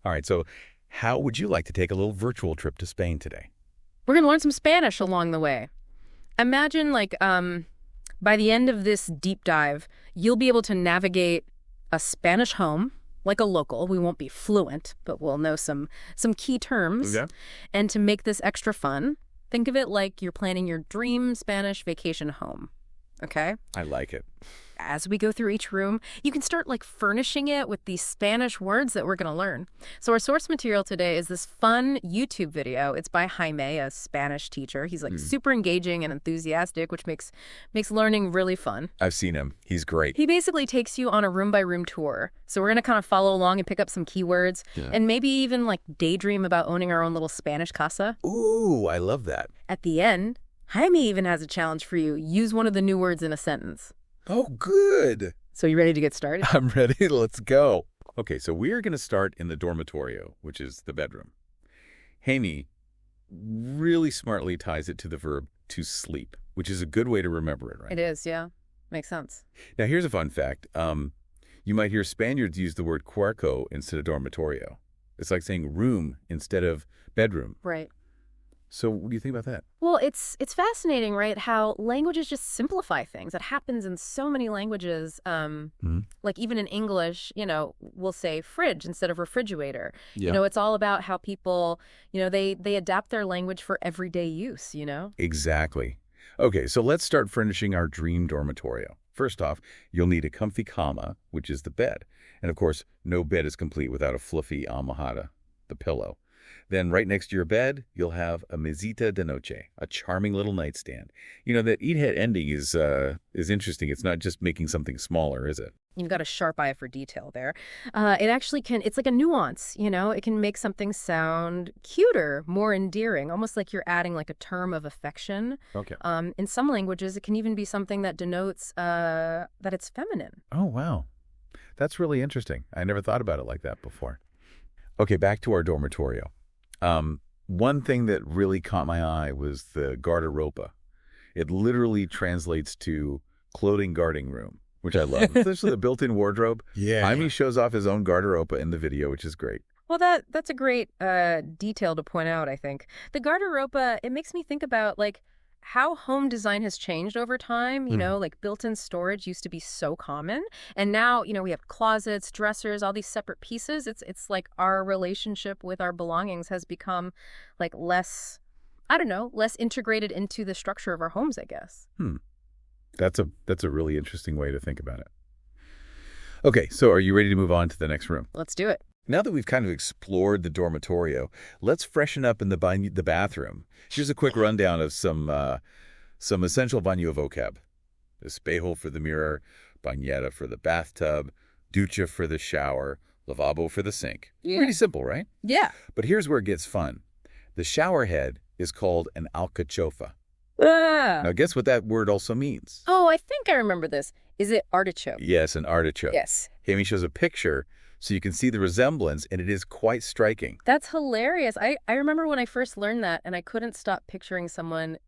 All right, so how would you like to take a little virtual trip to Spain today? We're going to learn some Spanish along the way. Imagine, by the end of this deep dive, you'll be able to navigate a Spanish home like a local. We won't be fluent, but we'll know some key terms. Okay. And to make this extra fun, think of it like you're planning your dream Spanish vacation home. Okay? I like it. As we go through each room, you can start furnishing it with these Spanish words that we're going to learn. So our source material today is this fun YouTube video. It's by Jaime, a Spanish teacher. He's super engaging and enthusiastic, which makes learning really fun. I've seen him. He's great. He basically takes you on a room-by-room tour. So we're going to kind of follow along and pick up some keywords and maybe even daydream about owning our own little Spanish casa. Ooh, I love that. At the end, Jaime even has a challenge for you. Use one of the new words in a sentence. Oh, good. So you ready to get started? I'm ready. Let's go. Okay, so we are going to start in the dormitorio, which is the bedroom. Jaime really smartly ties it to the verb to sleep, which is a good way to remember it, right? It is, yeah. Makes sense. Now, here's a fun fact. You might hear Spaniards use the word cuarto instead of dormitorio. It's like saying room instead of bedroom. Right. So what do you think about that? Well, it's fascinating, right, how languages just simplify things. It happens in so many languages. Like even in English, we'll say fridge instead of refrigerator. Yeah. It's all about how people, they adapt their language for everyday use, Exactly. Okay, so let's start furnishing our dream dormitorio. First off, you'll need a comfy cama, which is the bed. And of course, no bed is complete without a fluffy almohada, the pillow. Then right next to your bed, you'll have a mesita de noche, a charming little nightstand. That eat ahead ending is interesting. It's not just making something smaller, is it? You've got a sharp eye for detail there. It actually it's like a nuance, It can make something sound cuter, more endearing, almost like you're adding a term of affection. Okay. In some languages, it can even be something that denotes that it's feminine. Oh, wow. That's really interesting. I never thought about it like that before. Okay, back to our dormitorio. One thing that really caught my eye was the guardaropa. It literally translates to clothing guarding room, which I love. Especially the built-in wardrobe. Yeah. Jaime shows off his own guardaropa in the video, which is great. Well, that's a great detail to point out, I think. The guardaropa, it makes me think about, how home design has changed over time. Built-in storage used to be so common. And now, we have closets, dressers, all these separate pieces. It's like our relationship with our belongings has become, less integrated into the structure of our homes, I guess. That's a really interesting way to think about it. Okay, so are you ready to move on to the next room? Let's do it. Now that we've kind of explored the dormitorio, let's freshen up in the bathroom. Here's a quick rundown of some essential baño vocab. Espejo for the mirror, bañera for the bathtub, ducha for the shower, lavabo for the sink. Yeah. Pretty simple, right? Yeah. But here's where it gets fun. The shower head is called an alcachofa. Ah. Now, guess what that word also means? Oh, I think I remember this. Is it artichoke? Yes, an artichoke. Yes. Jaime shows a picture so you can see the resemblance, and it is quite striking. That's hilarious. I remember when I first learned that, and I couldn't stop picturing someone,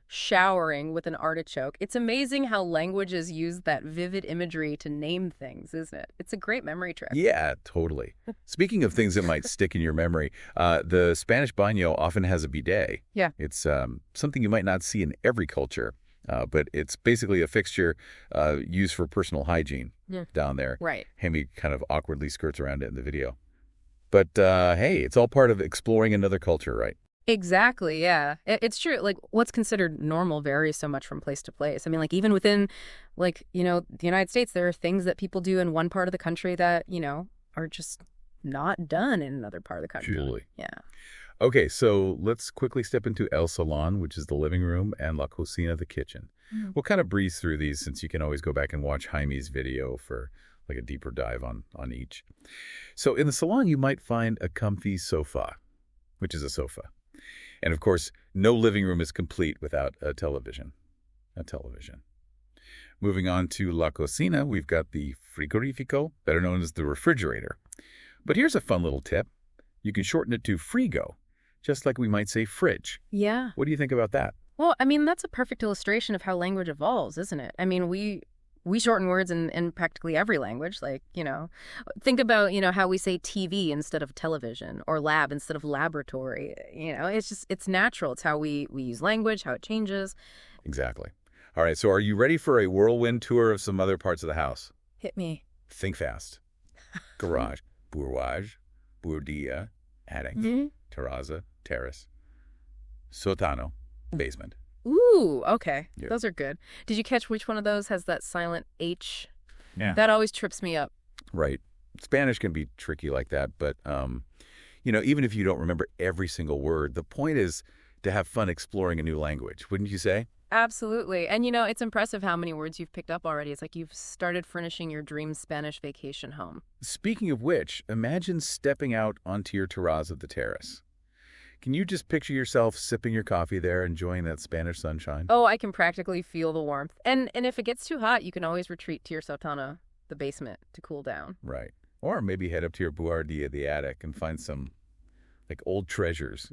showering with an artichoke. It's amazing how languages use that vivid imagery to name things, isn't it? It's a great memory trick. Yeah, totally. Speaking of things that might stick in your memory, the Spanish baño often has a bidet. Yeah. It's something you might not see in every culture, but it's basically a fixture used for personal hygiene down there. Right. Jaime kind of awkwardly skirts around it in the video. But hey, it's all part of exploring another culture, right? Exactly, yeah. It's true. What's considered normal varies so much from place to place. I mean, even within, the United States, there are things that people do in one part of the country that, are just not done in another part of the country. Truly. Yeah. Okay, so let's quickly step into El Salon, which is the living room, and La Cocina, the kitchen. We'll kind of breeze through these since you can always go back and watch Jaime's video for a deeper dive on each. So in the salon, you might find a comfy sofa, which is a sofa. And of course, no living room is complete without a television. Moving on to La Cocina, we've got the frigorifico, better known as the refrigerator. But here's a fun little tip. You can shorten it to frigo, just like we might say fridge. Yeah. What do you think about that? Well, I mean, that's a perfect illustration of how language evolves, isn't it? I mean, we We shorten words in practically every language. Like, think about, how we say TV instead of television or lab instead of laboratory. It's natural. It's how we use language, how it changes. Exactly. All right, so are you ready for a whirlwind tour of some other parts of the house? Hit me. Think fast. Garage, bourgeois, bourdia, attic, terrazza, terrace, sotano, basement. Ooh, okay. Yeah. Those are good. Did you catch which one of those has that silent H? Yeah. That always trips me up. Right. Spanish can be tricky like that, but, even if you don't remember every single word, the point is to have fun exploring a new language, wouldn't you say? Absolutely. And, it's impressive how many words you've picked up already. It's like you've started furnishing your dream Spanish vacation home. Speaking of which, imagine stepping out onto your terrace of the terrace. Can you just picture yourself sipping your coffee there, enjoying that Spanish sunshine? Oh, I can practically feel the warmth. And if it gets too hot, you can always retreat to your sotana, the basement, to cool down. Right. Or maybe head up to your buhardia, the attic, and find some, old treasures,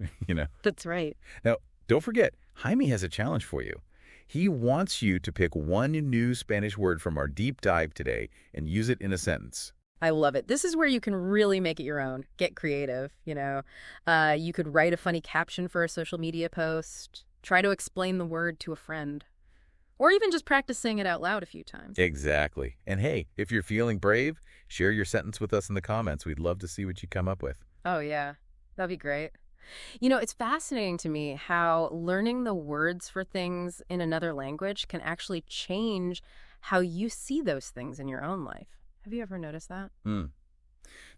That's right. Now, don't forget, Jaime has a challenge for you. He wants you to pick one new Spanish word from our deep dive today and use it in a sentence. I love it. This is where you can really make it your own. Get creative, You could write a funny caption for a social media post, try to explain the word to a friend, or even just practice saying it out loud a few times. Exactly. And hey, if you're feeling brave, share your sentence with us in the comments. We'd love to see what you come up with. Oh, yeah. That'd be great. It's fascinating to me how learning the words for things in another language can actually change how you see those things in your own life. Have you ever noticed that?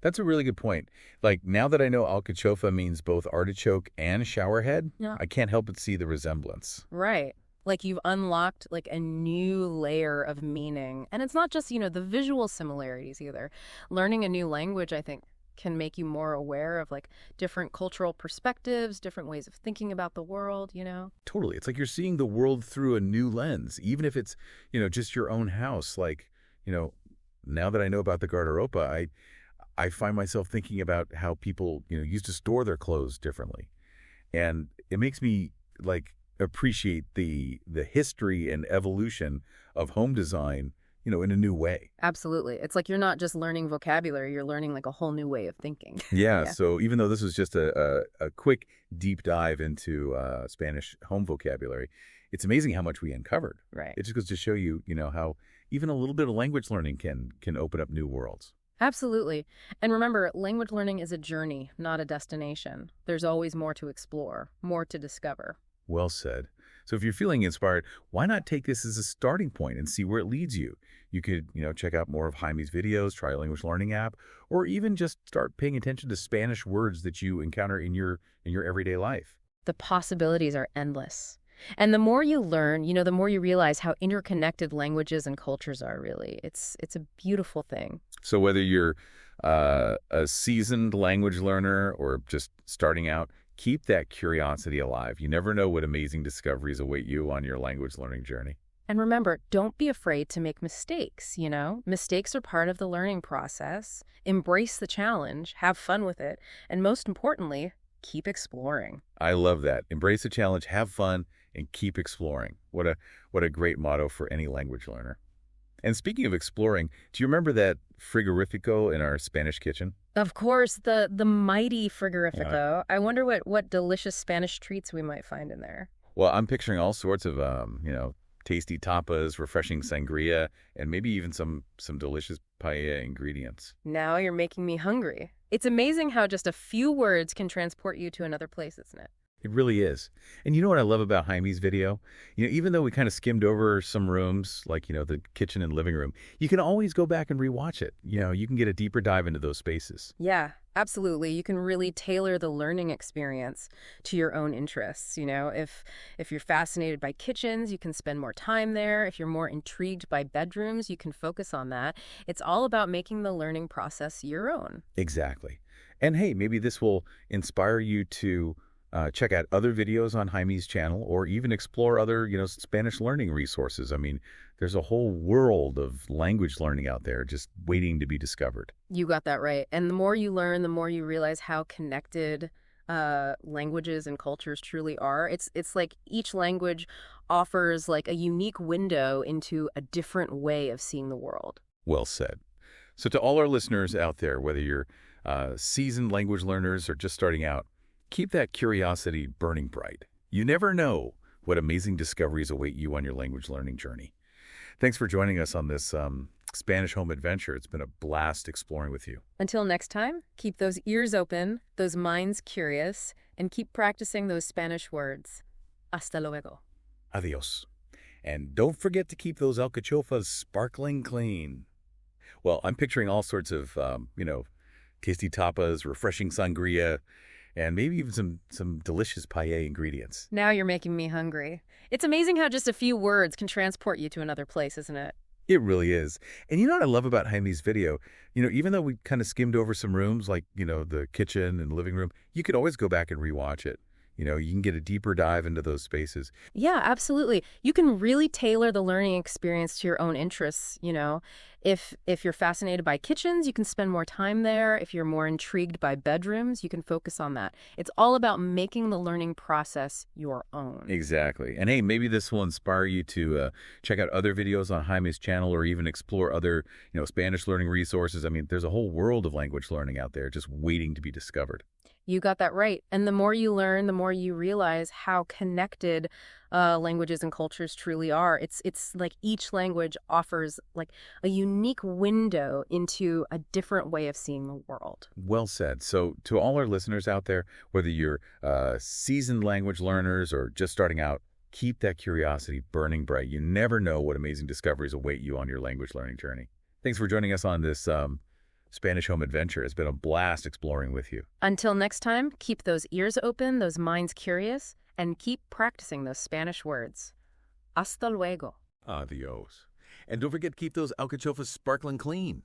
That's a really good point. Now that I know alcachofa means both artichoke and showerhead, Yeah. I can't help but see the resemblance. Right. Like you've unlocked a new layer of meaning. And it's not just, the visual similarities either. Learning a new language, I think, can make you more aware of different cultural perspectives, different ways of thinking about the world, Totally. It's like you're seeing the world through a new lens, even if it's, just your own house. Now that I know about the guardaropa, I find myself thinking about how people, used to store their clothes differently. And it makes me appreciate the history and evolution of home design, in a new way. Absolutely. It's like you're not just learning vocabulary, you're learning a whole new way of thinking. Yeah. So even though this was just a quick deep dive into Spanish home vocabulary, it's amazing how much we uncovered. Right. It just goes to show you, how even a little bit of language learning can open up new worlds. Absolutely. And remember, language learning is a journey, not a destination. There's always more to explore, more to discover. Well said. So if you're feeling inspired, why not take this as a starting point and see where it leads you? You could, check out more of Jaime's videos, try a language learning app, or even just start paying attention to Spanish words that you encounter in your everyday life. The possibilities are endless. And the more you learn, the more you realize how interconnected languages and cultures are, really. It's a beautiful thing. So whether you're a seasoned language learner or just starting out, keep that curiosity alive. You never know what amazing discoveries await you on your language learning journey. And remember, don't be afraid to make mistakes, Mistakes are part of the learning process. Embrace the challenge, have fun with it, and most importantly, keep exploring. I love that. Embrace the challenge, have fun, and keep exploring. What a great motto for any language learner. And speaking of exploring, do you remember that frigorifico in our Spanish kitchen? Of course, the mighty frigorifico. I wonder what delicious Spanish treats we might find in there. Well, I'm picturing all sorts of, tasty tapas, refreshing sangria, and maybe even some delicious paella ingredients. Now you're making me hungry. It's amazing how just a few words can transport you to another place, isn't it? It really is. And you know what I love about Jaime's video? Even though we kind of skimmed over some rooms, the kitchen and living room, you can always go back and rewatch it. You can get a deeper dive into those spaces. Yeah, absolutely. You can really tailor the learning experience to your own interests. If you're fascinated by kitchens, you can spend more time there. If you're more intrigued by bedrooms, you can focus on that. It's all about making the learning process your own. Exactly. And hey, maybe this will inspire you to check out other videos on Jaime's channel or even explore other, Spanish learning resources. I mean, there's a whole world of language learning out there just waiting to be discovered. You got that right. And the more you learn, the more you realize how connected languages and cultures truly are. It's like each language offers like a unique window into a different way of seeing the world. Well said. So to all our listeners out there, whether you're seasoned language learners or just starting out, keep that curiosity burning bright. You never know what amazing discoveries await you on your language learning journey. Thanks for joining us on this Spanish home adventure. It's been a blast exploring with you. Until next time, keep those ears open, those minds curious, and keep practicing those Spanish words. Hasta luego. Adios. And don't forget to keep those alcachofas sparkling clean. Well, I'm picturing all sorts of, tasty tapas, refreshing sangria, and maybe even some delicious paella ingredients. Now you're making me hungry. It's amazing how just a few words can transport you to another place, isn't it? It really is. And you know what I love about Jaime's video? Even though we kind of skimmed over some rooms like, the kitchen and living room, you could always go back and rewatch it. You can get a deeper dive into those spaces. Yeah, absolutely. You can really tailor the learning experience to your own interests. If you're fascinated by kitchens, you can spend more time there. If you're more intrigued by bedrooms, you can focus on that. It's all about making the learning process your own. Exactly. And hey, maybe this will inspire you to check out other videos on Jaime's channel or even explore other, Spanish learning resources. I mean, there's a whole world of language learning out there just waiting to be discovered. You got that right. And the more you learn, the more you realize how connected languages and cultures truly are. It's like each language offers like a unique window into a different way of seeing the world. Well said. So to all our listeners out there, whether you're seasoned language learners or just starting out, keep that curiosity burning bright. You never know what amazing discoveries await you on your language learning journey. Thanks for joining us on this Spanish home adventure. It's been a blast exploring with you. Until next time, keep those ears open, those minds curious, and keep practicing those Spanish words. Hasta luego. Adios. And don't forget to keep those alcachofas sparkling clean.